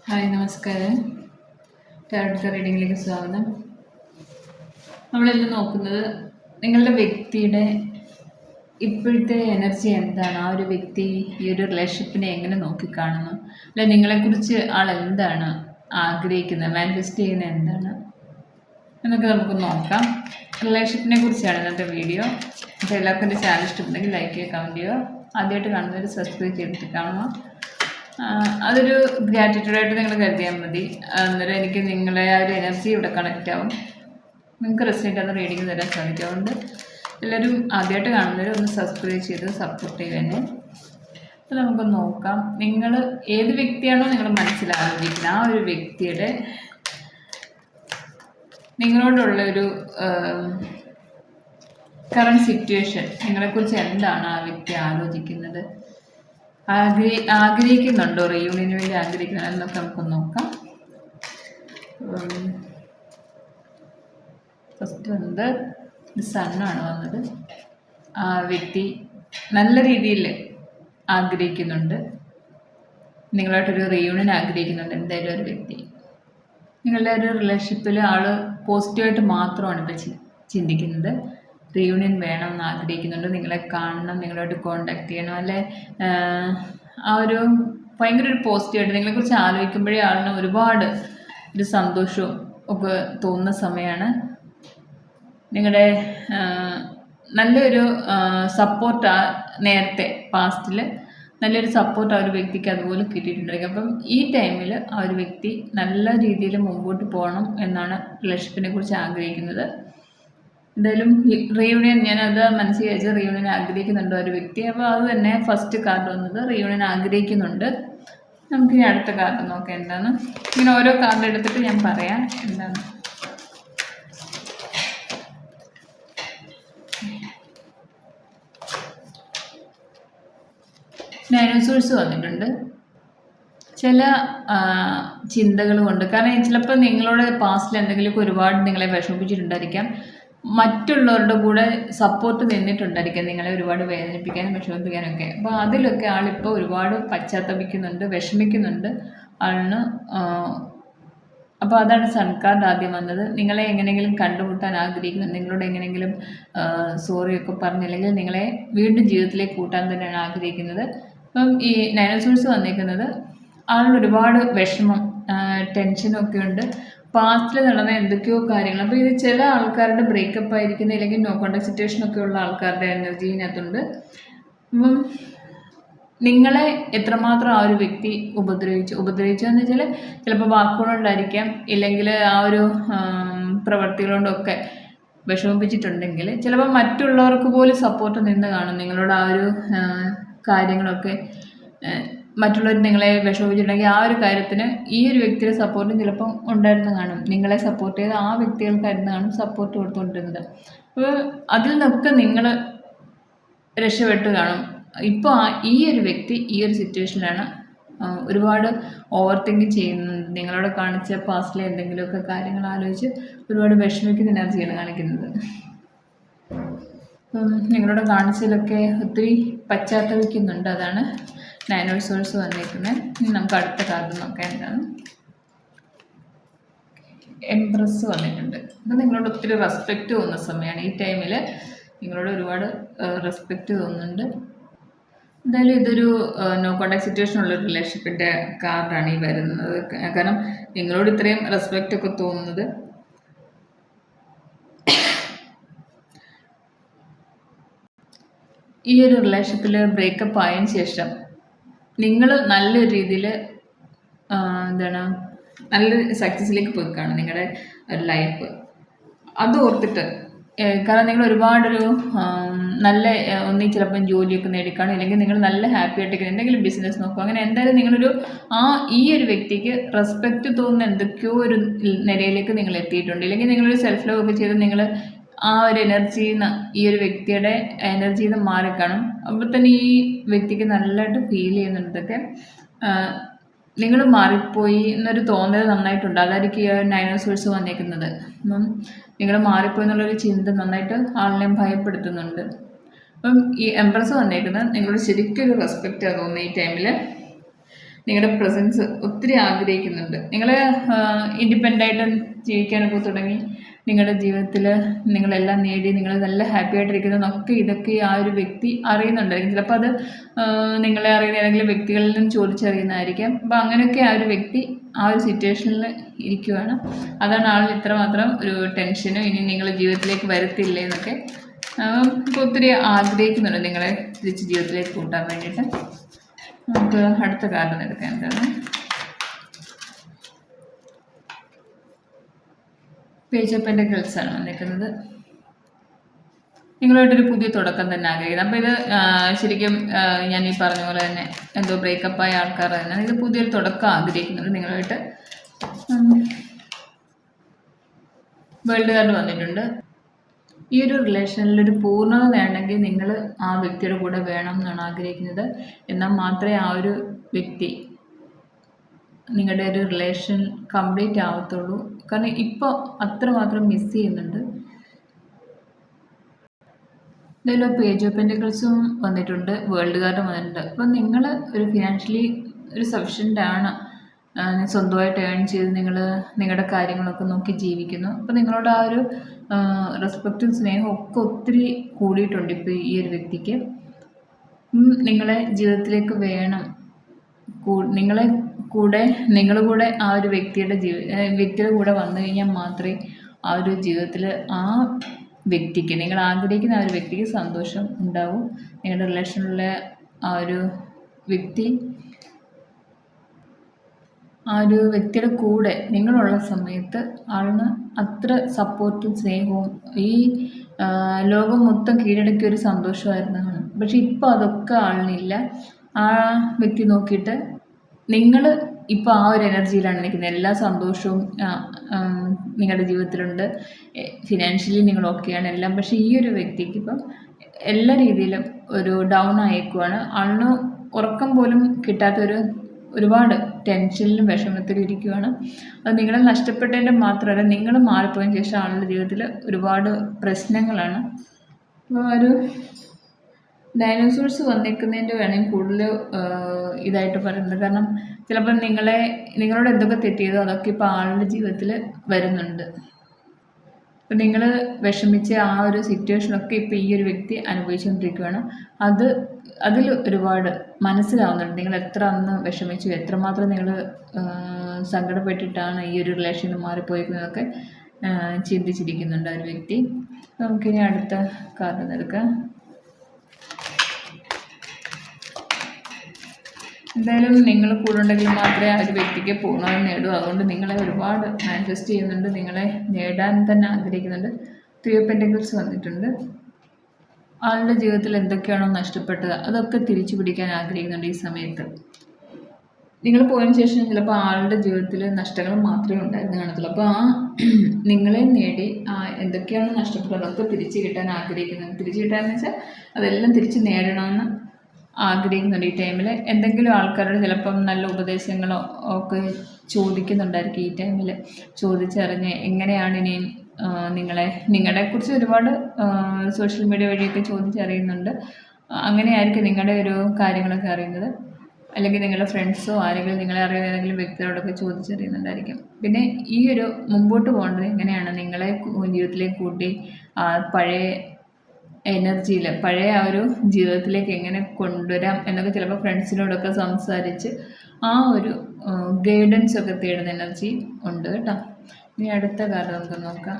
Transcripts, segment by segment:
Hi നമസ്കാരം. Tarot റീഡിങ്ങിലേക്ക് സ്വാഗതം. നമ്മളിന്ന് നോക്കുന്നത് നിങ്ങളുടെ വ്യക്തിയുടെ ഇപ്പോഴത്തെ എനർജി എന്താണ്, ആ ഒരു വ്യക്തി ഈ ഒരു റിലേഷൻഷിപ്പിനെ എങ്ങനെ നോക്കിക്കാണുന്നു, അല്ലെ നിങ്ങളെക്കുറിച്ച് ആൾ എന്താണ് ആഗ്രഹിക്കുന്നത്, മാനിഫെസ്റ്റ് ചെയ്യുന്നത് എന്താണ് എന്നൊക്കെ നമുക്ക് നോക്കാം. റിലേഷൻഷിപ്പിനെ കുറിച്ചാണ് ഇന്നത്തെ വീഡിയോ. അപ്പോൾ എല്ലാവർക്കും എൻ്റെ ചാനൽ ഇഷ്ടപ്പെട്ടെങ്കിൽ ലൈക്ക് ചെയ്യുക, കമൻറ്റ് ചെയ്യുക. ആദ്യമായിട്ട് കാണുന്നവർ സബ്സ്ക്രൈബ് ചെയ്തിട്ട് കാണുക. അതൊരു ഗ്രാറ്റിറ്റ്യൂഡായിട്ട് നിങ്ങൾ കരുതിയാൽ മതി. അന്നേരം എനിക്ക് നിങ്ങളെ ആ ഒരു എനർജി ഇവിടെ കണക്റ്റ് ആവും, നിങ്ങൾക്ക് റെസിഡൻ്റ് അത് റീഡിങ് തരാൻ സാധിക്കും. അതുകൊണ്ട് എല്ലാവരും ആദ്യമായിട്ട് കാണുന്നവർ ഒന്ന് സബ്സ്ക്രൈബ് ചെയ്ത് സപ്പോർട്ട് ചെയ്യുക തന്നെ. അപ്പോൾ നമുക്ക് നോക്കാം, നിങ്ങൾ ഏത് വ്യക്തിയാണോ നിങ്ങൾ മനസ്സിലാലോചിക്കുന്നത് ആ ഒരു വ്യക്തിയുടെ നിങ്ങളോടുള്ള ഒരു കറണ്ട് സിറ്റുവേഷൻ, നിങ്ങളെക്കുറിച്ച് എന്താണ് ആ വ്യക്തി ആലോചിക്കുന്നത്, ആഗ്രഹിക്കുന്നുണ്ടോ, റീയൂണിയന് വേണ്ടി ആഗ്രഹിക്കുന്നുണ്ടോ എന്നൊക്കെ നമുക്ക് നോക്കാം. ഫസ്റ്റ് വന്നത് സണ്ണാണ് വന്നത്. ആ വ്യക്തി നല്ല രീതിയിൽ ആഗ്രഹിക്കുന്നുണ്ട്, നിങ്ങളായിട്ടൊരു റീയൂണിയൻ ആഗ്രഹിക്കുന്നുണ്ട്. എന്തായാലും ഒരു വ്യക്തി നിങ്ങളുടെ ഒരു റിലേഷൻഷിപ്പിൽ ആൾ പോസിറ്റീവായിട്ട് മാത്രമാണ് ഇപ്പോൾ ചിന്തിക്കുന്നത്. റീയൂണിയൻ വേണമെന്ന് ആഗ്രഹിക്കുന്നുണ്ട്, നിങ്ങളെ കാണണം, നിങ്ങളായിട്ട് കോണ്ടാക്ട് ചെയ്യണം, അല്ലെ ആ ഒരു ഭയങ്കര ഒരു പോസിറ്റീവായിട്ട് നിങ്ങളെക്കുറിച്ച് ആലോചിക്കുമ്പോഴേ ആളിന് ഒരുപാട് ഒരു സന്തോഷവും ഒക്കെ തോന്നുന്ന സമയമാണ്. നിങ്ങളുടെ നല്ലൊരു സപ്പോർട്ട് നേരത്തെ പാസ്റ്റിൽ നല്ലൊരു സപ്പോർട്ട് ആ ഒരു വ്യക്തിക്ക് അതുപോലെ കിട്ടിയിട്ടുണ്ടായിരിക്കും. അപ്പം ഈ ടൈമിൽ ആ ഒരു വ്യക്തി നല്ല രീതിയിൽ മുമ്പോട്ട് പോകണം എന്നാണ് റിലേഷൻഷിപ്പിനെ കുറിച്ച് ആഗ്രഹിക്കുന്നത്. എന്തായാലും റീയൂണിയൻ, ഞാനത് മനസ്സിൽ വിചാരിച്ചത് റീയൂണിയൻ ആഗ്രഹിക്കുന്നുണ്ടോ ഒരു വ്യക്തി. അപ്പോൾ അത് തന്നെ ഫസ്റ്റ് കാർഡ് വന്നത് റീയൂണിയൻ ആഗ്രഹിക്കുന്നുണ്ട്. നമുക്കിനി അടുത്ത കാർഡ് നോക്കാം എന്താണ്. ഇങ്ങനെ ഓരോ കാർഡ് എടുത്തിട്ട് ഞാൻ പറയാം എന്താണ്. ഡൈനോസോഴ്സ് വന്നിട്ടുണ്ട്. ചില ചിന്തകൾ കൊണ്ട്, കാരണം ചിലപ്പോൾ നിങ്ങളുടെ പാസ്റ്റിൽ എന്തെങ്കിലുമൊക്കെ ഒരുപാട് നിങ്ങളെ വിഷമിപ്പിച്ചിട്ടുണ്ടായിരിക്കാം, മറ്റുള്ളവരുടെ കൂടെ സപ്പോർട്ട് നിന്നിട്ടുണ്ടായിരിക്കാം നിങ്ങളെ ഒരുപാട് വേദനിപ്പിക്കാനും വിഷമിപ്പിക്കാനൊക്കെ. അപ്പോൾ അതിലൊക്കെ ആളിപ്പോൾ ഒരുപാട് പശ്ചാത്തപിക്കുന്നുണ്ട്, വിഷമിക്കുന്നുണ്ട് ആളിന്. അപ്പോൾ അതാണ് സൺ കാർഡ് ആദ്യം വന്നത്. നിങ്ങളെ എങ്ങനെയെങ്കിലും കണ്ടുമുട്ടാൻ ആഗ്രഹിക്കുന്നുണ്ട്, നിങ്ങളോട് എങ്ങനെയെങ്കിലും സോറിയൊക്കെ പറഞ്ഞില്ലെങ്കിൽ നിങ്ങളെ വീണ്ടും ജീവിതത്തിലേക്ക് കൂട്ടാൻ തന്നെയാണ് ആഗ്രഹിക്കുന്നത്. അപ്പം ഈ ഡൈനോസോഴ്സ് വന്നിരിക്കുന്നത് ആളിന് ഒരുപാട് വിഷമം, ടെൻഷനൊക്കെ ഉണ്ട്, പാസ്റ്റിൽ നടന്ന എന്തൊക്കെയോ കാര്യങ്ങൾ. അപ്പോൾ ഇത് ചില ആൾക്കാരുടെ ബ്രേക്കപ്പ് ആയിരിക്കുന്ന, അല്ലെങ്കിൽ നോ കോണ്ടാക്ട് സിറ്റുവേഷനൊക്കെ ഉള്ള ആൾക്കാരുടെ എനർജി ഇതിനകത്തുണ്ട്. അപ്പം നിങ്ങളെ എത്രമാത്രം ആ ഒരു വ്യക്തി ഉപദ്രവിച്ചെന്ന് വെച്ചാൽ ചിലപ്പോൾ വാക്കുകൊണ്ടായിരിക്കാം, ഇല്ലെങ്കിൽ ആ ഒരു പ്രവർത്തികളോണ്ടൊക്കെ വിഷമിപ്പിച്ചിട്ടുണ്ടെങ്കിൽ ചിലപ്പോൾ മറ്റുള്ളവർക്ക് പോലും സപ്പോർട്ട് നിന്ന് കാണും. നിങ്ങളോട് ആ ഒരു കാര്യങ്ങളൊക്കെ മറ്റുള്ളവർ നിങ്ങളെ വിഷമിപ്പിച്ചിട്ടുണ്ടെങ്കിൽ ആ ഒരു കാര്യത്തിന് ഈ ഒരു വ്യക്തിയുടെ സപ്പോർട്ടും ചിലപ്പം ഉണ്ടായിരുന്നു കാണും. നിങ്ങളെ സപ്പോർട്ട് ചെയ്ത് ആ വ്യക്തികൾക്കായിരുന്നു കാണും സപ്പോർട്ട് കൊടുത്തുകൊണ്ടിരുന്നത്. അപ്പോൾ അതിൽ നിന്നൊക്കെ നിങ്ങൾ രക്ഷപ്പെട്ട് കാണും. ഇപ്പോൾ ഈ ഒരു വ്യക്തി ഈ ഒരു സിറ്റുവേഷനിലാണ് ഒരുപാട് ഓവർ തിങ്ക് ചെയ്യുന്നുണ്ട്. നിങ്ങളോട് കാണിച്ച പാസ്റ്റിലെ എന്തെങ്കിലുമൊക്കെ കാര്യങ്ങൾ ആലോചിച്ച് ഒരുപാട് വിഷമിക്കുന്ന എനർജിയാണ് കാണിക്കുന്നത്. നിങ്ങളോട് കാണിച്ചതിലൊക്കെ ഒത്തിരി പശ്ചാത്തപിക്കുന്നുണ്ട്. അതാണ് ഡൈനോസോഴ്സ് വന്നിരിക്കുന്നത്. ഇനി നമുക്ക് അടുത്ത കാർഡ് നോക്കാം എന്താണ്. എംപ്രസ് വന്നിട്ടുണ്ട്. ഇത് നിങ്ങളോട് ഒത്തിരി റെസ്പെക്റ്റ് തോന്നുന്ന സമയമാണ്. ഈ ടൈമിൽ നിങ്ങളോട് ഒരുപാട് റെസ്പെക്റ്റ് തോന്നുന്നുണ്ട്. എന്തായാലും ഇതൊരു നോ കോണ്ടാക്ട് സിറ്റുവേഷൻ ഉള്ള റിലേഷൻഷിപ്പിൻ്റെ കാർഡാണ് ഈ വരുന്നത്. കാരണം നിങ്ങളോട് ഇത്രയും റെസ്പെക്റ്റ് ഒക്കെ തോന്നുന്നത് ഈ ഒരു റിലേഷൻഷിപ്പിൽ ബ്രേക്കപ്പ് ആയതിനു ശേഷം നിങ്ങൾ നല്ലൊരു രീതിയിൽ എന്താണ് നല്ലൊരു സക്സസ്സിലേക്ക് പോയി കാണും നിങ്ങളുടെ ഒരു ലൈഫ്. അത് ഓർത്തിട്ട്, കാരണം നിങ്ങൾ ഒരുപാടൊരു നല്ല ഒന്നീ ചിലപ്പം ജോലിയൊക്കെ നേടിക്കാണും, ഇല്ലെങ്കിൽ നിങ്ങൾ നല്ല ഹാപ്പി ആയിട്ടൊക്കെ എന്തെങ്കിലും ബിസിനസ് നോക്കും. അങ്ങനെ എന്തായാലും നിങ്ങളൊരു ഈ ഒരു വ്യക്തിക്ക് റെസ്പെക്റ്റ് തോന്നുന്ന എന്തൊക്കെയോ ഒരു നിലയിലേക്ക് നിങ്ങൾ എത്തിയിട്ടുണ്ട്. ഇല്ലെങ്കിൽ നിങ്ങളൊരു സെൽഫ് ലവ് ഒക്കെ ചെയ്ത് നിങ്ങൾ ആ ഒരു എനർജിയിൽ നിന്ന്, ഈ ഒരു വ്യക്തിയുടെ എനർജിയിൽ നിന്ന് മാറിക്കാണും. അപ്പോൾ തന്നെ ഈ വ്യക്തിക്ക് നല്ലതായിട്ട് ഫീൽ ചെയ്യുന്നുണ്ടൊക്കെ നിങ്ങൾ മാറിപ്പോയി എന്നൊരു തോന്നൽ നന്നായിട്ടുണ്ട്. അതായിരിക്കും ഈ ഡൈനോസോഴ്സ് വന്നേക്കുന്നത്. അപ്പം നിങ്ങൾ മാറിപ്പോയി എന്നുള്ളൊരു ചിന്ത നന്നായിട്ട് ആളിനെ ഭയപ്പെടുത്തുന്നുണ്ട്. അപ്പം ഈ എംപ്രസ് വന്നേക്കുന്നത് നിങ്ങളോട് ശരിക്കൊരു റെസ്പെക്റ്റ് തോന്നുന്നു ഈ ടൈമിൽ. നിങ്ങളുടെ പ്രസൻസ് ഒത്തിരി ആഗ്രഹിക്കുന്നുണ്ട്. നിങ്ങൾ ഇൻഡിപെൻഡൻ്റ് ആയിട്ട് ജീവിക്കാനൊക്കെ തുടങ്ങി. നിങ്ങളുടെ ജീവിതത്തിൽ നിങ്ങളെല്ലാം നേടി നിങ്ങൾ നല്ല ഹാപ്പി ആയിട്ടിരിക്കുന്നതൊക്കെ ഇതൊക്കെ ആ ഒരു വ്യക്തി അറിയുന്നുണ്ടായിരിക്കും. ചിലപ്പോൾ അത് നിങ്ങളെ അറിയുന്ന ഏതെങ്കിലും വ്യക്തികളിൽ നിന്ന് ചോദിച്ചറിയുന്നതായിരിക്കാം. അപ്പോൾ അങ്ങനെയൊക്കെ ആ ഒരു വ്യക്തി ആ ഒരു സിറ്റുവേഷനിൽ ഇരിക്കുവാണ്. അതാണ് ആളിൽ ഇത്രമാത്രം ഒരു ടെൻഷനും ഇനി നിങ്ങൾ ജീവിതത്തിലേക്ക് വരത്തില്ലേ എന്നൊക്കെ ഇപ്പോൾ ഒത്തിരി ആഗ്രഹിക്കുന്നുണ്ട് നിങ്ങളെ തിരിച്ച് ജീവിതത്തിലേക്ക് കൂട്ടാൻ വേണ്ടിയിട്ട്. നമുക്ക് അടുത്ത കാർഡ് എടുക്കാൻ എന്താണ് പേജ് ഓഫ് പെന്റക്കിൾസ് ആണ് വന്നിരിക്കുന്നത്. നിങ്ങളുമായിട്ടൊരു പുതിയ തുടക്കം തന്നെ ആഗ്രഹിക്കുന്നത്. അപ്പോൾ ഇത് ശരിക്കും ഞാൻ ഈ പറഞ്ഞ പോലെ തന്നെ എന്തോ ബ്രേക്കപ്പായ ആൾക്കാർ തന്നെ ഇത് പുതിയൊരു തുടക്കം ആഗ്രഹിക്കുന്നുണ്ട് നിങ്ങളുമായിട്ട്. വേൾഡ് കാർഡ് വന്നിട്ടുണ്ട്. ഈ ഒരു റിലേഷനിലൊരു പൂർണ്ണത വേണമെങ്കിൽ നിങ്ങൾ ആ വ്യക്തിയുടെ കൂടെ വേണം എന്നാണ് ആഗ്രഹിക്കുന്നത്. എന്നാൽ മാത്രമേ ആ ഒരു വ്യക്തി നിങ്ങളുടെ ഒരു റിലേഷൻ കംപ്ലീറ്റ് ആവത്തുള്ളൂ. കാരണം ഇപ്പോൾ അത്രമാത്രം മിസ് ചെയ്യുന്നുണ്ട്. ഇതിലോ പേജ് ഓഫ് പെന്റക്കിൾസും വന്നിട്ടുണ്ട്, വേൾഡ് കാർഡും വന്നിട്ടുണ്ട്. അപ്പം നിങ്ങൾ ഒരു ഫിനാൻഷ്യലി ഒരു സഫിഷ്യൻ്റ് ആണ്, സ്വന്തമായിട്ട് ഏൺ ചെയ്ത് നിങ്ങൾ നിങ്ങളുടെ കാര്യങ്ങളൊക്കെ നോക്കി ജീവിക്കുന്നു. അപ്പോൾ നിങ്ങളോട് ആ ഒരു റെസ്പെക്റ്റും സ്നേഹവും ഒക്കെ ഒത്തിരി കൂടിയിട്ടുണ്ട് ഇപ്പോൾ ഈ ഒരു വ്യക്തിക്ക്. നിങ്ങളെ ജീവിതത്തിലേക്ക് വേണം, നിങ്ങൾ കൂടെ ആ ഒരു വ്യക്തിയുടെ കൂടെ വന്നു കഴിഞ്ഞാൽ മാത്രമേ ആ ഒരു ജീവിതത്തിൽ ആ വ്യക്തിക്ക്, നിങ്ങൾ ആഗ്രഹിക്കുന്ന ആ ഒരു വ്യക്തിക്ക് സന്തോഷം ഉണ്ടാവും. നിങ്ങളുടെ റിലേഷനിലുള്ള ആ ഒരു വ്യക്തി ആ ഒരു വ്യക്തിയുടെ കൂടെ നിങ്ങളുള്ള സമയത്ത് ആളിന് അത്ര സപ്പോർട്ടും സ്നേഹവും ഈ ലോകം മൊത്തം കീഴടക്കിയ ഒരു സന്തോഷമായിരുന്നതാണ്. പക്ഷെ ഇപ്പോൾ അതൊക്കെ ആളിനില്ല. ആ വ്യക്തി നോക്കിയിട്ട് നിങ്ങൾ ഇപ്പോൾ ആ ഒരു എനർജിയിലാണ് നിൽക്കുന്നത്. എല്ലാ സന്തോഷവും നിങ്ങളുടെ ജീവിതത്തിലുണ്ട്, ഫിനാൻഷ്യലി നിങ്ങൾ ഓക്കെയാണ് എല്ലാം. പക്ഷേ ഈ ഒരു വ്യക്തിക്ക് ഇപ്പം എല്ലാ രീതിയിലും ഒരു ഡൗൺ ആയേക്കുവാണ്. ആളിന് ഉറക്കം പോലും കിട്ടാത്തൊരു ഒരുപാട് ടെൻഷനിലും വിഷമത്തിലും ഇരിക്കുകയാണ്. അത് നിങ്ങളെ നഷ്ടപ്പെട്ടതിൻ്റെ മാത്രമല്ല, നിങ്ങൾ മാറിപ്പോയതിന് ശേഷം ആളുടെ ജീവിതത്തിൽ ഒരുപാട് പ്രശ്നങ്ങളാണ്. അപ്പോൾ ഒരു ഡൈനോസോഴ്സ് വന്നിരിക്കുന്നതിൻ്റെ വേണമെങ്കിൽ കൂടുതൽ ഇതായിട്ട് പറയുന്നത്. കാരണം ചിലപ്പോൾ നിങ്ങളോട് എന്തൊക്കെ തെറ്റിയതോ അതൊക്കെ ഇപ്പോൾ ആളുടെ ജീവിതത്തിൽ വരുന്നുണ്ട്. അപ്പം നിങ്ങൾ വിഷമിച്ച ആ ഒരു സിറ്റുവേഷനൊക്കെ ഇപ്പോൾ ഈ ഒരു വ്യക്തി അനുഭവിച്ചുകൊണ്ടിരിക്കുകയാണ്. അതിൽ ഒരുപാട് മനസ്സിലാവുന്നുണ്ട് നിങ്ങൾ എത്ര അന്ന് വിഷമിച്ചു, എത്രമാത്രം നിങ്ങൾ സങ്കടപ്പെട്ടിട്ടാണ് ഈ ഒരു റിലേഷനിൽ നിന്ന് മാറിപ്പോയിരിക്കുന്നതൊക്കെ ചിന്തിച്ചിരിക്കുന്നുണ്ട് ആ ഒരു വ്യക്തി. നമുക്കിനി അടുത്ത കാർഡ് എടുക്കാം. എന്തായാലും നിങ്ങൾ കൂടെ ഉണ്ടെങ്കിൽ മാത്രമേ ആ ഒരു വ്യക്തിക്ക് പൂർണ്ണത നേടൂ. അതുകൊണ്ട് നിങ്ങളെ ഒരുപാട് മാനിഫെസ്റ്റ് ചെയ്യുന്നുണ്ട്, നിങ്ങളെ നേടാൻ തന്നെ ആഗ്രഹിക്കുന്നുണ്ട്. 3 ഓഫ് പെന്റക്കിൾസ് വന്നിട്ടുണ്ട്. ആളുടെ ജീവിതത്തിൽ എന്തൊക്കെയാണോ നഷ്ടപ്പെട്ടത് അതൊക്കെ തിരിച്ചു പിടിക്കാൻ ആഗ്രഹിക്കുന്നുണ്ട് ഈ സമയത്ത്. നിങ്ങൾ പോയതിനു ശേഷം ചിലപ്പോൾ ആളുടെ ജീവിതത്തിൽ നഷ്ടങ്ങൾ മാത്രമേ ഉണ്ടായിരുന്നു കാണത്തുള്ളൂ. അപ്പോൾ ആ നിങ്ങളെ നേടി എന്തൊക്കെയാണ് നഷ്ടപ്പെട്ടത് അതൊക്കെ തിരിച്ചു കിട്ടാൻ ആഗ്രഹിക്കുന്നുണ്ട്. തിരിച്ചു കിട്ടാന്ന് വെച്ചാൽ അതെല്ലാം തിരിച്ച് നേടണമെന്ന് ആഗ്രഹിക്കുന്നുണ്ട്. ഈ ടൈമിൽ എന്തെങ്കിലും ആൾക്കാരോട് ചിലപ്പം നല്ല ഉപദേശങ്ങളോ ഒക്കെ ചോദിക്കുന്നുണ്ടായിരിക്കും. ഈ ടൈമിൽ ചോദിച്ചറിഞ്ഞ് എങ്ങനെയാണ് ഇനിയും നിങ്ങളെക്കുറിച്ച് ഒരുപാട് സോഷ്യൽ മീഡിയ വഴിയൊക്കെ ചോദിച്ചറിയുന്നുണ്ട്. അങ്ങനെയായിരിക്കും നിങ്ങളുടെ ഒരു കാര്യങ്ങളൊക്കെ അറിയുന്നത്. അല്ലെങ്കിൽ നിങ്ങളുടെ ഫ്രണ്ട്സോ ആരെങ്കിലും നിങ്ങളെ അറിയുന്ന ഏതെങ്കിലും വ്യക്തികളോടൊക്കെ ചോദിച്ചറിയുന്നുണ്ടായിരിക്കും. പിന്നെ ഈ ഒരു മുമ്പോട്ട് പോകേണ്ടത് എങ്ങനെയാണ്, നിങ്ങളെ ജീവിതത്തിലേക്ക് കൂട്ടി പഴയ എനർജിയിൽ പഴയ ആ ഒരു ജീവിതത്തിലേക്ക് എങ്ങനെ കൊണ്ടുവരാം എന്നൊക്കെ ചിലപ്പോൾ ഫ്രണ്ട്സിനോടൊക്കെ സംസാരിച്ച് ആ ഒരു ഗൈഡൻസ് ഒക്കെ തേടുന്ന എനർജി ഉണ്ട് കേട്ടോ. ഇനി അടുത്ത കാര്യം നമുക്ക് നോക്കാം.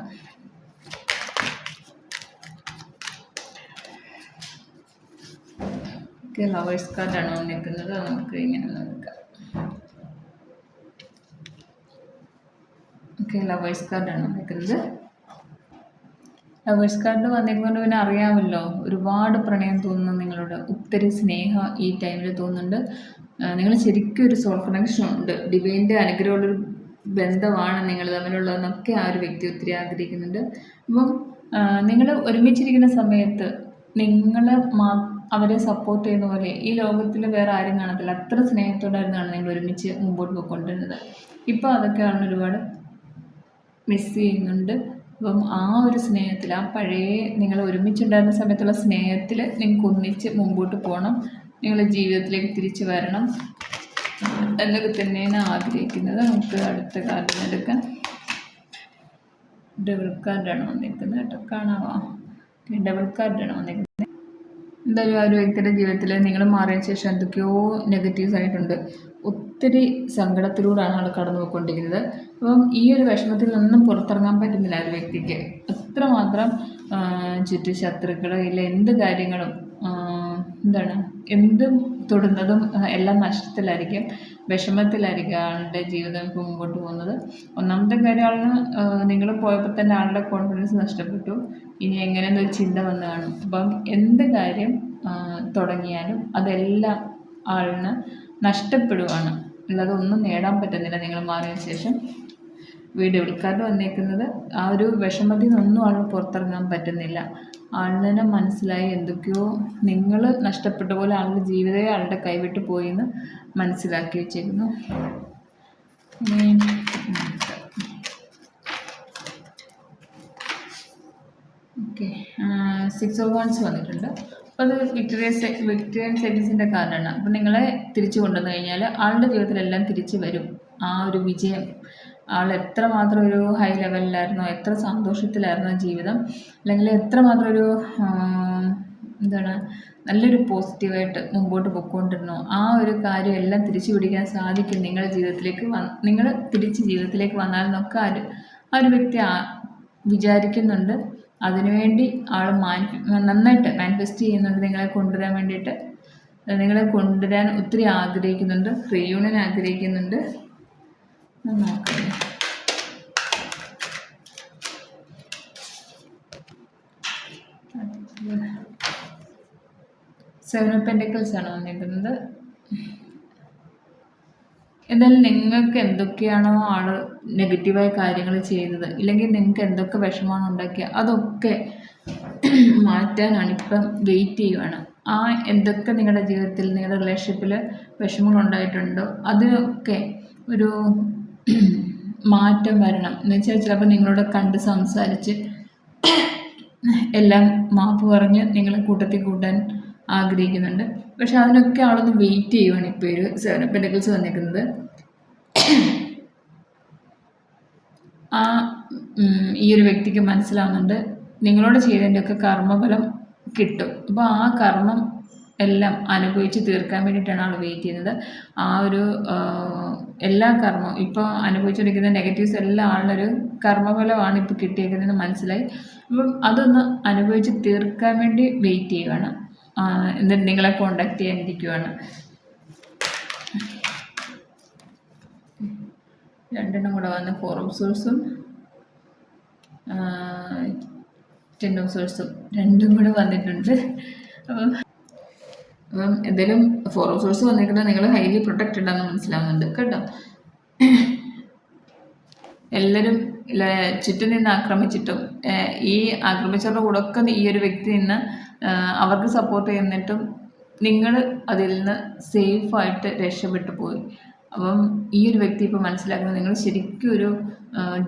ലവേഴ്സ് കാർഡാണ് വന്നിരിക്കുന്നത്. നമുക്ക് ഇങ്ങനെ നോക്കാം. ലവേഴ്സ് കാർഡാണ് വന്നിരിക്കുന്നത്. ലവേഴ്സ് കാർഡ് വന്നിരിക്കുന്നത് പിന്നെ അറിയാമല്ലോ, ഒരുപാട് പ്രണയം തോന്നുന്നു നിങ്ങളോട്, ഒത്തിരി സ്നേഹം ഈ ടൈമിൽ തോന്നുന്നുണ്ട്. നിങ്ങൾ ശരിക്കും ഒരു സോൾ കണക്ഷൻ ഉണ്ട്, ഡിവൈൻ്റെ അനുഗ്രഹമുള്ളൊരു ബന്ധമാണ് നിങ്ങൾ തമ്മിലുള്ളതെന്നൊക്കെ ആ ഒരു വ്യക്തി ഒത്തിരി ആഗ്രഹിക്കുന്നുണ്ട്. അപ്പം നിങ്ങൾ ഒരുമിച്ചിരിക്കുന്ന സമയത്ത് നിങ്ങൾ അവരെ സപ്പോർട്ട് ചെയ്യുന്ന പോലെ ഈ ലോകത്തിൽ വേറെ ആരും കാണത്തില്ല. അത്ര സ്നേഹത്തോടായിരുന്നാണ് നിങ്ങൾ ഒരുമിച്ച് മുമ്പോട്ട് പോയിക്കൊണ്ടിരുന്നത്. ഇപ്പോൾ അതൊക്കെയാണ് ഒരുപാട് മിസ് ചെയ്യുന്നുണ്ട്. അപ്പം ആ ഒരു സ്നേഹത്തിൽ, ആ പഴയ നിങ്ങൾ ഒരുമിച്ചുണ്ടായിരുന്ന സമയത്തുള്ള സ്നേഹത്തിൽ നിങ്ങൾക്ക് ഒന്നിച്ച് മുമ്പോട്ട് പോകണം. നിങ്ങളുടെ ജീവിതത്തിലേക്ക് തിരിച്ചു വരണം. എന്നൊക്കെ തന്നെയാണ് ആഗ്രഹിക്കുന്നത്. നമുക്ക് അടുത്ത കാർഡിന് എടുക്കാം. ഡബിൾ കാർഡാണ് വന്നിരിക്കുന്നത് കേട്ടോ, കാണാമോ? ഡബിൾ കാർഡാണ് വന്നിരിക്കുന്നത്. എന്തായാലും ആ ഒരു വ്യക്തിയുടെ ജീവിതത്തിൽ നിങ്ങൾ മാറിയ ശേഷം എന്തൊക്കെയോ നെഗറ്റീവ്സ് ആയിട്ടുണ്ട്. ഒത്തിരി സങ്കടത്തിലൂടെയാണ് ആൾ കടന്നു പോയിക്കൊണ്ടിരിക്കുന്നത്. അപ്പം ഈ ഒരു വിഷമത്തിൽ നിന്നും പുറത്തിറങ്ങാൻ പറ്റുന്നില്ല ആ ഒരു വ്യക്തിക്ക്. അത്രമാത്രം ചുറ്റു ശത്രുക്കൾ ഇല്ല, എന്ത് കാര്യങ്ങളും എന്തും തൊടുന്നതും എല്ലാം നഷ്ടത്തിലായിരിക്കും, വിഷമത്തിലായിരിക്കും ആളുടെ ജീവിതം ഇപ്പോൾ മുമ്പോട്ട് പോകുന്നത്. ഒന്നാമത്തെ കാര്യം ആളിന് നിങ്ങൾ പോയപ്പോൾ തന്നെ ആളുടെ കോൺഫിഡൻസ് നഷ്ടപ്പെട്ടു. ഇനി എങ്ങനെയെന്നൊരു ചിന്ത വന്ന് കാണും. അപ്പം എന്ത് കാര്യം തുടങ്ങിയാലും അതെല്ലാം ആളിന് നഷ്ടപ്പെടുവാണ്, അല്ലാതെ ഒന്നും നേടാൻ പറ്റുന്നില്ല നിങ്ങൾ മാറിയതിന് ശേഷം. വീഡിയോ വിളിക്കാതെ വന്നേക്കുന്നത് ആ ഒരു വിഷമത്തിൽ നിന്നൊന്നും ആളിന് പുറത്തിറങ്ങാൻ പറ്റുന്നില്ല. ആളിനെ മനസ്സിലായി എന്തൊക്കെയോ നിങ്ങൾ നഷ്ടപ്പെട്ട പോലെ ആളുടെ ജീവിതമേ ആളുടെ കൈവിട്ട് പോയി എന്ന് മനസ്സിലാക്കി വെച്ചേക്കുന്നു. ഓക്കെ, 6 of Wands വന്നിട്ടുണ്ട്. അപ്പോൾ അത് വിക്ടോറിയൻ സെക്കൻഡ്സിൻ്റെ കാർഡാണ്. അപ്പോൾ നിങ്ങളെ തിരിച്ചു കൊണ്ടുവന്നു കഴിഞ്ഞാൽ ആളുടെ ജീവിതത്തിലെല്ലാം തിരിച്ചു വരും. ആ ഒരു വിജയം, ആൾ എത്രമാത്രം ഒരു ഹൈ ലെവലിലായിരുന്നോ, എത്ര സന്തോഷത്തിലായിരുന്നോ ജീവിതം, അല്ലെങ്കിൽ എത്രമാത്രം ഒരു നല്ലൊരു പോസിറ്റീവായിട്ട് മുമ്പോട്ട് പോയിക്കൊണ്ടിരുന്നോ, ആ ഒരു കാര്യം എല്ലാം തിരിച്ചു പിടിക്കാൻ സാധിക്കും നിങ്ങളുടെ ജീവിതത്തിലേക്ക്. നിങ്ങൾ തിരിച്ച് ജീവിതത്തിലേക്ക് വന്നാലെന്നൊക്കെ ആ ഒരു വ്യക്തി വിചാരിക്കുന്നുണ്ട്. അതിനുവേണ്ടി ആൾ നന്നായിട്ട് മാനിഫെസ്റ്റ് ചെയ്യുന്നുണ്ട് നിങ്ങളെ കൊണ്ടുവരാൻ വേണ്ടിയിട്ട്. നിങ്ങളെ കൊണ്ടുവരാൻ ഒത്തിരി ആഗ്രഹിക്കുന്നുണ്ട്, റീയൂണിയൻ ആഗ്രഹിക്കുന്നുണ്ട്. നോക്കാം. സെവൻ ഓഫ് പെന്റക്കിൾസ് ആണ് വന്നിരിക്കുന്നത്. എന്തായാലും നിങ്ങൾക്ക് എന്തൊക്കെയാണോ ആൾ നെഗറ്റീവായ കാര്യങ്ങൾ ചെയ്തത്, ഇല്ലെങ്കിൽ നിങ്ങൾക്ക് എന്തൊക്കെ വിഷമമാണ് ഉണ്ടാക്കിയത്, അതൊക്കെ മാറ്റാനാണ് ഇപ്പം വെയിറ്റ് ചെയ്യുവാണ്. ആ എന്തൊക്കെ നിങ്ങളുടെ ജീവിതത്തിൽ നിങ്ങളുടെ റിലേഷൻഷിപ്പിൽ വിഷമങ്ങൾ ഉണ്ടായിട്ടുണ്ടോ അതിനൊക്കെ ഒരു മാറ്റം വരണം. എന്ന് വെച്ചാൽ ചിലപ്പോൾ നിങ്ങളോട് കണ്ട് സംസാരിച്ച് എല്ലാം മാപ്പ് പറഞ്ഞ് നിങ്ങളെ കൂട്ടത്തിൽ കൂട്ടാൻ ആഗ്രഹിക്കുന്നുണ്ട്. പക്ഷെ അതിനൊക്കെ ആളൊന്ന് വെയിറ്റ് ചെയ്യുവാണ്. ഇപ്പോൾ ഒരു 7 of Pentacles വന്നിരിക്കുന്നത്. ഈ ഒരു വ്യക്തിക്ക് മനസ്സിലാവുന്നുണ്ട് നിങ്ങളോട് ചെയ്തതിൻ്റെയൊക്കെ കർമ്മഫലം കിട്ടും. അപ്പോൾ ആ കർമ്മം എല്ലാം അനുഭവിച്ച് തീർക്കാൻ വേണ്ടിയിട്ടാണ് ആൾ വെയിറ്റ് ചെയ്യുന്നത്. ആ ഒരു എല്ലാ കർമ്മവും ഇപ്പോൾ അനുഭവിച്ചുകൊണ്ടിരിക്കുന്ന നെഗറ്റീവ്സ് എല്ലാം ആളുടെ കർമ്മഫലമാണ് ഇപ്പോൾ കിട്ടിയേക്കുന്നതെന്ന് മനസ്സിലായി. അപ്പം അതൊന്ന് അനുഭവിച്ച് തീർക്കാൻ വേണ്ടി വെയിറ്റ് ചെയ്യുവാണ്. എന്നിട്ട് നിങ്ങളെ കോണ്ടാക്ട് ചെയ്യാനിരിക്കുവാണ്. രണ്ടെണ്ണം കൂടെ വന്ന് 4 of Swordsഉം 10 of Swordsഉം രണ്ടും കൂടെ വന്നിട്ടുണ്ട്. അപ്പം എന്തായാലും 4 of Swords വന്നിരിക്കുന്നത് നിങ്ങൾ ഹൈലി പ്രൊട്ടക്റ്റഡ് ആണെന്ന് മനസ്സിലാവുന്നുണ്ട് കേട്ടോ. എല്ലാവരും ചുറ്റും നിന്ന് ആക്രമിച്ചിട്ടും ഈ ആക്രമിച്ചവരുടെ കൂടെ ഒക്കെ ഈ ഒരു വ്യക്തി നിന്ന് അവർക്ക് സപ്പോർട്ട് ചെയ്യുന്നിട്ടും നിങ്ങൾ അതിൽ നിന്ന് സേഫായിട്ട് രക്ഷപ്പെട്ടു പോയി. അപ്പം ഈ ഒരു വ്യക്തി ഇപ്പോൾ മനസ്സിലാക്കുന്നത് നിങ്ങൾ ശരിക്കും ഒരു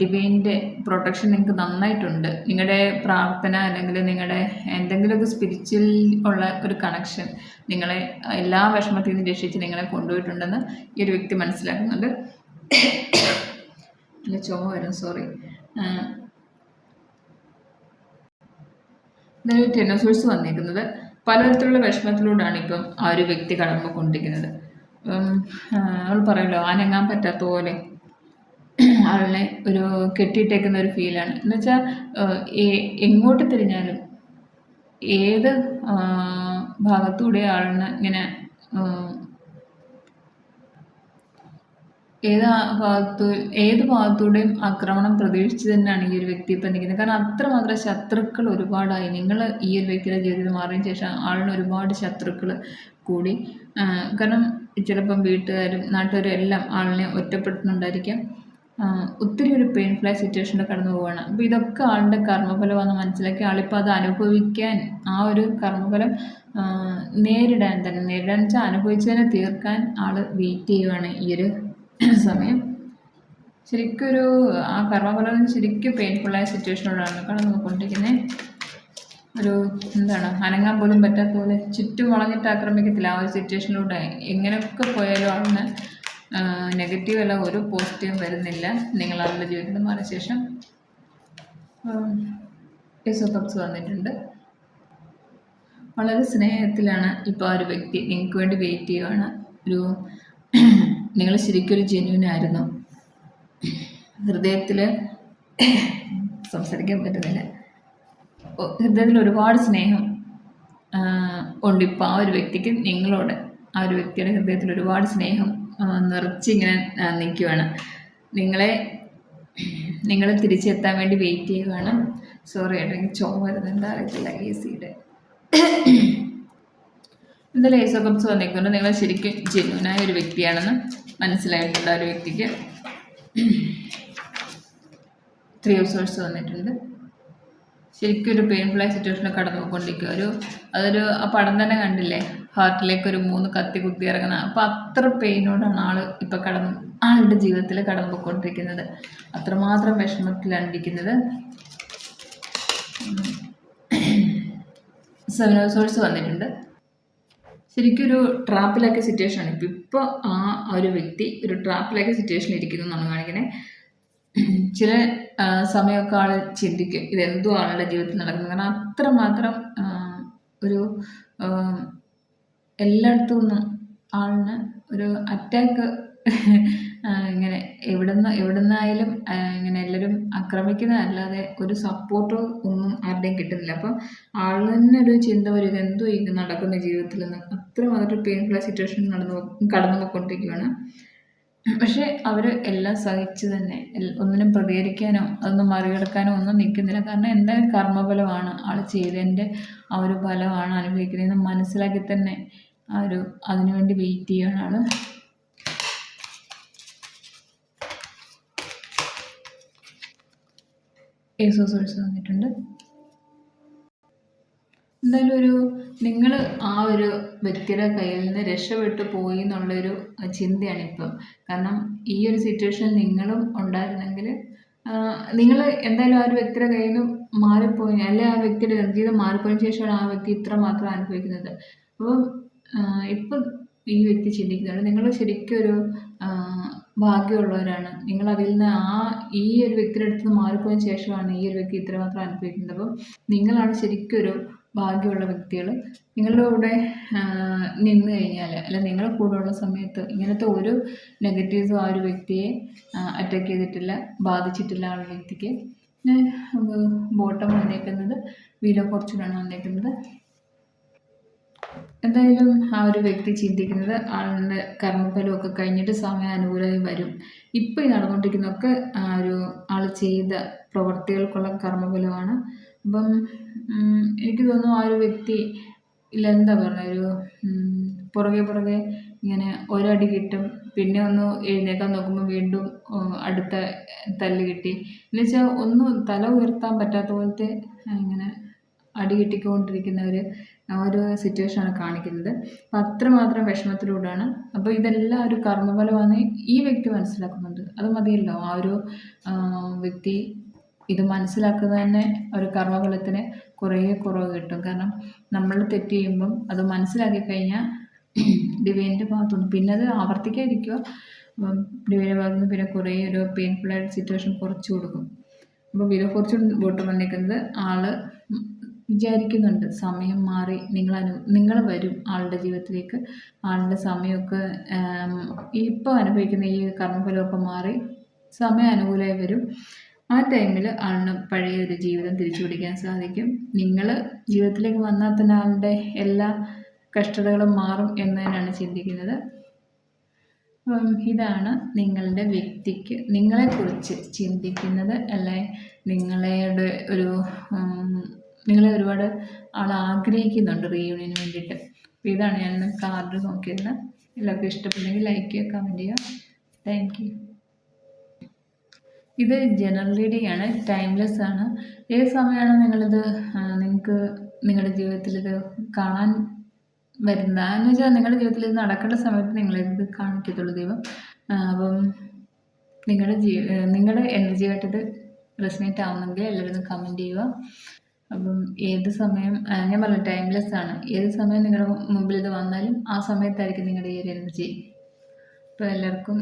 ഡിവൈൻ്റെ പ്രൊട്ടക്ഷൻ നിങ്ങൾക്ക് നന്നായിട്ടുണ്ട്. നിങ്ങളുടെ പ്രാർത്ഥന അല്ലെങ്കിൽ നിങ്ങളുടെ എന്തെങ്കിലുമൊക്കെ സ്പിരിച്വൽ ഉള്ള ഒരു കണക്ഷൻ നിങ്ങളെ എല്ലാ വിഷമത്തിൽ നിന്ന് രക്ഷിച്ച് നിങ്ങളെ കൊണ്ടുപോയിട്ടുണ്ടെന്ന് ഈ ഒരു വ്യക്തി മനസ്സിലാക്കുന്നുണ്ട്. അല്ല, ചുമ വരും, സോറി. ഇതിൽ 10 of Swords വന്നിരിക്കുന്നത് പലതരത്തിലുള്ള വിഷമത്തിലൂടെയാണ് ഇപ്പം ആ ഒരു വ്യക്തി കടന്നുകൊണ്ടിരിക്കുന്നത്. അവൾ പറയുമല്ലോ അനങ്ങാൻ പറ്റാത്ത പോലെ ആളിനെ ഒരു കെട്ടിയിട്ടേക്കുന്ന ഒരു ഫീലാണ്. എന്നുവെച്ചാൽ എങ്ങോട്ട് തിരിഞ്ഞാലും ഏത് ഭാഗത്തൂടെ ആളിന് ഇങ്ങനെ ഏത് ഭാഗത്തൂടെയും ആക്രമണം പ്രതീക്ഷിച്ച് തന്നെയാണ് ഈ ഒരു വ്യക്തി ഇപ്പം നിൽക്കുന്നത്. കാരണം അത്രമാത്രം ശത്രുക്കൾ ഒരുപാടായി. നിങ്ങൾ ഈ ഒരു വ്യക്തിയുടെ ജീവിതത്തിൽ മാറിയതിന് ശേഷം ആളിന് ഒരുപാട് ശത്രുക്കൾ കൂടി. കാരണം ചിലപ്പം വീട്ടുകാരും നാട്ടുകാരും എല്ലാം ആളിനെ ഒറ്റപ്പെടുത്തുന്നുണ്ടായിരിക്കാം. ഒത്തിരി ഒരു പെയിൻഫുള്ളായ സിറ്റുവേഷനിൽ കടന്നു പോവുകയാണ്. അപ്പോൾ ഇതൊക്കെ ആളുടെ കർമ്മഫലമാണെന്ന് മനസ്സിലാക്കി ആളിപ്പോൾ അത് അനുഭവിക്കാൻ, ആ ഒരു കർമ്മഫലം നേരിടാൻ വെച്ചാൽ അനുഭവിച്ചതിനെ തീർക്കാൻ ആൾ വെയിറ്റ് ചെയ്യുവാണ് ഈ ഒരു സമയം. ശരിക്കൊരു ആ കർമ്മഫലം ശരിക്കും പെയിൻഫുള്ളായ സിറ്റുവേഷനോടാണ് കടന്നു പോയിക്കൊണ്ടിരിക്കുന്നത്. ഒരു അനങ്ങാൻ പോലും പറ്റാത്ത പോലെ ചുറ്റും വളഞ്ഞിട്ട് ആക്രമിക്കത്തില്ല. ആ ഒരു സിറ്റുവേഷനിലൂടെ എങ്ങനെയൊക്കെ പോയാലും ആളിന് നെഗറ്റീവ് അല്ല, ഒരു പോസിറ്റീവും വരുന്നില്ല നിങ്ങളാളുടെ ജീവിതത്തിൽ മാറിയ ശേഷം. ഏസ് ഓഫ് കപ്സ് വന്നിട്ടുണ്ട്. വളരെ സ്നേഹത്തിലാണ് ഇപ്പോൾ ആ ഒരു വ്യക്തി നിങ്ങൾക്ക് വേണ്ടി വെയിറ്റ് ചെയ്യുകയാണ്. ഒരു നിങ്ങൾ ശരിക്കും ഒരു ജെന്യൂൻ ആയിരുന്നു. ഹൃദയത്തിൽ സംസാരിക്കാൻ പറ്റുന്നില്ല. ഹൃദയത്തിൽ ഒരുപാട് സ്നേഹം ഉണ്ട് ഇപ്പോൾ ആ ഒരു വ്യക്തിക്ക് നിങ്ങളോട്. ആ ഒരു വ്യക്തിയുടെ ഹൃദയത്തിൽ ഒരുപാട് സ്നേഹം നിറച്ചിങ്ങനെ നിൽക്കുകയാണ്. നിങ്ങളെ തിരിച്ചെത്താൻ വേണ്ടി വെയിറ്റ് ചെയ്യുകയാണ്. സോറി ഏട്ടാ, എനിക്ക് ചുമ വരുന്നത് എന്താ അറിയത്തില്ല, AC-യുടെ. എന്തായാലും ഏസ് ഓഫ് കപ്സ് വന്നിട്ടുണ്ട്. നിങ്ങൾ ശരിക്കും ജെന്യൂനായ ഒരു വ്യക്തിയാണെന്ന് മനസ്സിലായിട്ടുണ്ട് ആ ഒരു വ്യക്തിക്ക്. 3 ഓഫ് സോഴ്സ് വന്നിട്ടുണ്ട്. ശരിക്കും ഒരു പെയിൻഫുള്ളായ സിറ്റുവേഷനിൽ കടന്നു പോയിക്കൊണ്ടിരിക്കുക. അതൊരു ആ പടം തന്നെ കണ്ടില്ലേ, ഹാർട്ടിലേക്ക് ഒരു 3 കത്തി കുത്തി ഇറങ്ങുന്ന. അപ്പോൾ അത്ര പെയിനോടാണ് ഇപ്പോൾ ആളുടെ ജീവിതത്തിൽ കടന്നു പോയിക്കൊണ്ടിരിക്കുന്നത്. അത്രമാത്രം വിഷമത്തിലാണ് ഇരിക്കുന്നത്. 7 ഓഫ് സോഴ്സ് വന്നിട്ടുണ്ട്. ശരിക്കും ഒരു ട്രാപ്പിലാക്കിയ സിറ്റുവേഷനാണ് ഇപ്പോൾ ആ ഒരു വ്യക്തി ഒരു ട്രാപ്പിലാക്കിയ സിറ്റുവേഷനിൽ ഇരിക്കുന്നു എന്നാണ് കാണിക്കുന്നത്. ചില സമയമൊക്കെ ആൾ ചിന്തിക്കും ഇതെന്തോ ആളുടെ ജീവിതത്തിൽ നടക്കുന്നത്. കാരണം അത്രമാത്രം ഒരു എല്ലായിടത്തു നിന്നും ആളിന് ഒരു അറ്റാക്ക് ഇങ്ങനെ എവിടുന്നായാലും ഇങ്ങനെ എല്ലാവരും ആക്രമിക്കുന്നതല്ലാതെ ഒരു സപ്പോർട്ടോ ഒന്നും ആരുടെയും കിട്ടുന്നില്ല. അപ്പം ആൾ തന്നെ ഒരു ചിന്ത വരും ഇതെന്തോ ഇത് നടക്കുന്ന ജീവിതത്തിൽ നിന്ന്. അത്രമാത്രം പെയിൻഫുൾ സിറ്റുവേഷൻ കടന്നു പോയിക്കൊണ്ടിരിക്കുകയാണ്. പക്ഷെ അവർ എല്ലാം സഹിച്ച് തന്നെ ഒന്നിനും പ്രതികരിക്കാനോ അതൊന്നും മറികടക്കാനോ ഒന്നും നിൽക്കുന്നില്ല. കാരണം എന്തായാലും കർമ്മഫലമാണ് ആൾ ചെയ്തതിൻ്റെ ആ ഒരു ഫലമാണ് അനുഭവിക്കുന്നതെന്ന് മനസ്സിലാക്കി തന്നെ അതിനുവേണ്ടി വെയിറ്റ് ചെയ്യുകയാണ് ആൾ. ഏസ് ഓഫ് സോഴ്സ് വന്നിട്ടുണ്ട്. എന്തായാലും നിങ്ങൾ ആ ഒരു വ്യക്തിയുടെ കയ്യിൽ നിന്ന് രക്ഷപ്പെട്ടു പോയി എന്നുള്ളൊരു ചിന്തയാണ് ഇപ്പം. കാരണം ഈ ഒരു സിറ്റുവേഷനിൽ നിങ്ങളും ഉണ്ടായിരുന്നെങ്കിൽ നിങ്ങൾ എന്തായാലും ആ ഒരു വ്യക്തിയുടെ കയ്യിൽ നിന്ന് മാറിപ്പോയി, അല്ലെങ്കിൽ ആ വ്യക്തിയുടെ ജീവിതം മാറിപ്പോയതിനു ശേഷമാണ് ആ വ്യക്തി ഇത്ര മാത്രം അനുഭവിക്കുന്നത്. അപ്പം ഇപ്പം ഈ വ്യക്തി ചിന്തിക്കുന്നുണ്ട് നിങ്ങൾ ശരിക്കും ഒരു ഭാഗ്യമുള്ളവരാണ്. നിങ്ങൾ അതിൽ നിന്ന് ഈ ഒരു വ്യക്തിയുടെ അടുത്ത് നിന്ന് മാറിപ്പോയതിനു ശേഷമാണ് ഈ ഒരു വ്യക്തി ഇത്രമാത്രം അനുഭവിക്കുന്നത്. അപ്പം നിങ്ങളാണ് ശരിക്കും ഒരു ഭാഗ്യമുള്ള വ്യക്തികൾ. നിങ്ങളുടെ കൂടെ നിന്ന് കഴിഞ്ഞാൽ, അല്ല നിങ്ങളുടെ കൂടെ ഉള്ള സമയത്ത് ഇങ്ങനത്തെ ഒരു നെഗറ്റീവ്സും ആ ഒരു വ്യക്തിയെ അറ്റാക്ക് ചെയ്തിട്ടില്ല, ബാധിച്ചിട്ടില്ല ആ ഒരു വ്യക്തിക്ക്. പിന്നെ ബോട്ടം വന്നേക്കുന്നത് വീൽ ഓഫ് ഫോർച്യൂണാണ് വന്നേക്കുന്നത്. എന്തായാലും ആ ഒരു വ്യക്തി ചിന്തിക്കുന്നത് ആളുടെ കർമ്മഫലമൊക്കെ കഴിഞ്ഞിട്ട് സമയം അനുകൂലമായി വരും. ഇപ്പോൾ ഈ നടന്നുകൊണ്ടിരിക്കുന്നതൊക്കെ ആൾ ചെയ്ത പ്രവർത്തികൾക്കുള്ള കർമ്മഫലമാണ്. അപ്പം എനിക്ക് തോന്നുന്നു ആ ഒരു വ്യക്തി എന്താ പറയുക, പുറകെ ഇങ്ങനെ ഒരടി കിട്ടും, പിന്നെ ഒന്ന് എഴുന്നേക്കാൻ നോക്കുമ്പോൾ വീണ്ടും അടുത്ത തല്ല് കിട്ടി, എന്നുവെച്ചാൽ ഒന്നും തല ഉയർത്താൻ പറ്റാത്ത പോലത്തെ ഇങ്ങനെ അടി കിട്ടിക്കൊണ്ടിരിക്കുന്ന ഒരു സിറ്റുവേഷനാണ് കാണിക്കുന്നത്. അപ്പം അത്രമാത്രം വിഷമത്തിലൂടെയാണ്. അപ്പോൾ ഇതെല്ലാം ഒരു കർമ്മഫലമാണ് ഈ വ്യക്തി മനസ്സിലാക്കുന്നുണ്ട്. അത് മതിയല്ലോ ആ ഒരു വ്യക്തി ഇത് മനസ്സിലാക്കുക തന്നെ ഒരു കർമ്മഫലത്തിന് കുറേ കുറവ് കിട്ടും. കാരണം നമ്മൾ തെറ്റ് ചെയ്യുമ്പം അത് മനസ്സിലാക്കി കഴിഞ്ഞാൽ ഡിവൈൻ്റെ ഭാഗത്തുനിന്ന് പിന്നെ അത് ആവർത്തിക്കാതിരിക്കുക. ഡിവൈൻ്റെ ഭാഗത്തുനിന്ന് പിന്നെ കുറേ ഒരു പെയിൻഫുള്ളായിട്ട് സിറ്റുവേഷൻ കുറച്ച് കൊടുക്കും. അപ്പോൾ വീൽ ഓഫ് ഫോർച്യൂൺ ബോട്ടം വന്നിരിക്കുന്നത് ആൾ വിചാരിക്കുന്നുണ്ട് സമയം മാറി നിങ്ങൾ വരും ആളുടെ ജീവിതത്തിലേക്ക്. ആളുടെ സമയമൊക്കെ ഇപ്പോൾ അനുഭവിക്കുന്ന ഈ കർമ്മഫലമൊക്കെ മാറി സമയം അനുകൂലമായി വരും. ആ ടൈമിൽ ആളിന് പഴയ ഒരു ജീവിതം തിരിച്ചു പിടിക്കാൻ സാധിക്കും. നിങ്ങൾ ജീവിതത്തിലേക്ക് വന്നാൽ തന്നെ ആളുടെ എല്ലാ കഷ്ടതകളും മാറും എന്ന് തന്നെയാണ് ചിന്തിക്കുന്നത്. ഇതാണ് നിങ്ങളുടെ വ്യക്തിക്ക് നിങ്ങളെക്കുറിച്ച് ചിന്തിക്കുന്നത്. അല്ലെ നിങ്ങളെ ഒരുപാട് ആൾ ആഗ്രഹിക്കുന്നുണ്ട് റീയൂണിയന് വേണ്ടിയിട്ട്. അപ്പോൾ ഇതാണ് ഞാൻ കാർഡ് നോക്കിയത്. എല്ലാവർക്കും ഇഷ്ടപ്പെട്ടെങ്കിൽ ലൈക്ക് ചെയ്യുക, കമൻറ്റ് ചെയ്യുക. Thank you. ഇത് ജനറൽ റീഡിംഗ് ആണ്, ടൈംലെസ് ആണ്. ഏത് സമയമാണ് നിങ്ങൾക്ക് നിങ്ങളുടെ ജീവിതത്തിൽ ഇത് കാണാൻ വരുന്നതെന്ന് വെച്ചാൽ നിങ്ങളുടെ ജീവിതത്തിൽ ഇത് നടക്കേണ്ട സമയത്ത് നിങ്ങളിത് കാണിക്കത്തുള്ളൂ ദൈവം. അപ്പം നിങ്ങളുടെ എനർജിയായിട്ട് ഇത് റെസനേറ്റ് ആവുന്നെങ്കിൽ എല്ലാവരും കമൻറ്റ് ചെയ്യുക. അപ്പം ഏത് സമയം ഞാൻ പറഞ്ഞു ടൈംലെസ് ആണ്. ഏത് സമയം നിങ്ങളുടെ മുമ്പിൽ ഇത് വന്നാലും ആ സമയത്തായിരിക്കും നിങ്ങളുടെ ഈ ഒരു എനർജി. അപ്പോൾ എല്ലാവർക്കും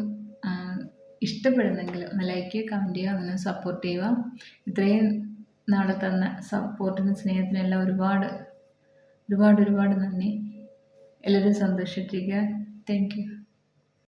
ഇഷ്ടപ്പെടുന്നെങ്കിൽ ഒന്ന് ലൈക്ക് ചെയ്യുക, കമൻറ്റ് ചെയ്യുക, അങ്ങനെ സപ്പോർട്ട് ചെയ്യുക. ഇത്രയും നാളെ തന്ന സപ്പോർട്ടിനും സ്നേഹത്തിനെല്ലാം ഒരുപാട് ഒരുപാട് ഒരുപാട് നന്ദി. എല്ലാവരും സന്തോഷിച്ചിരിക്കുക. Thank you.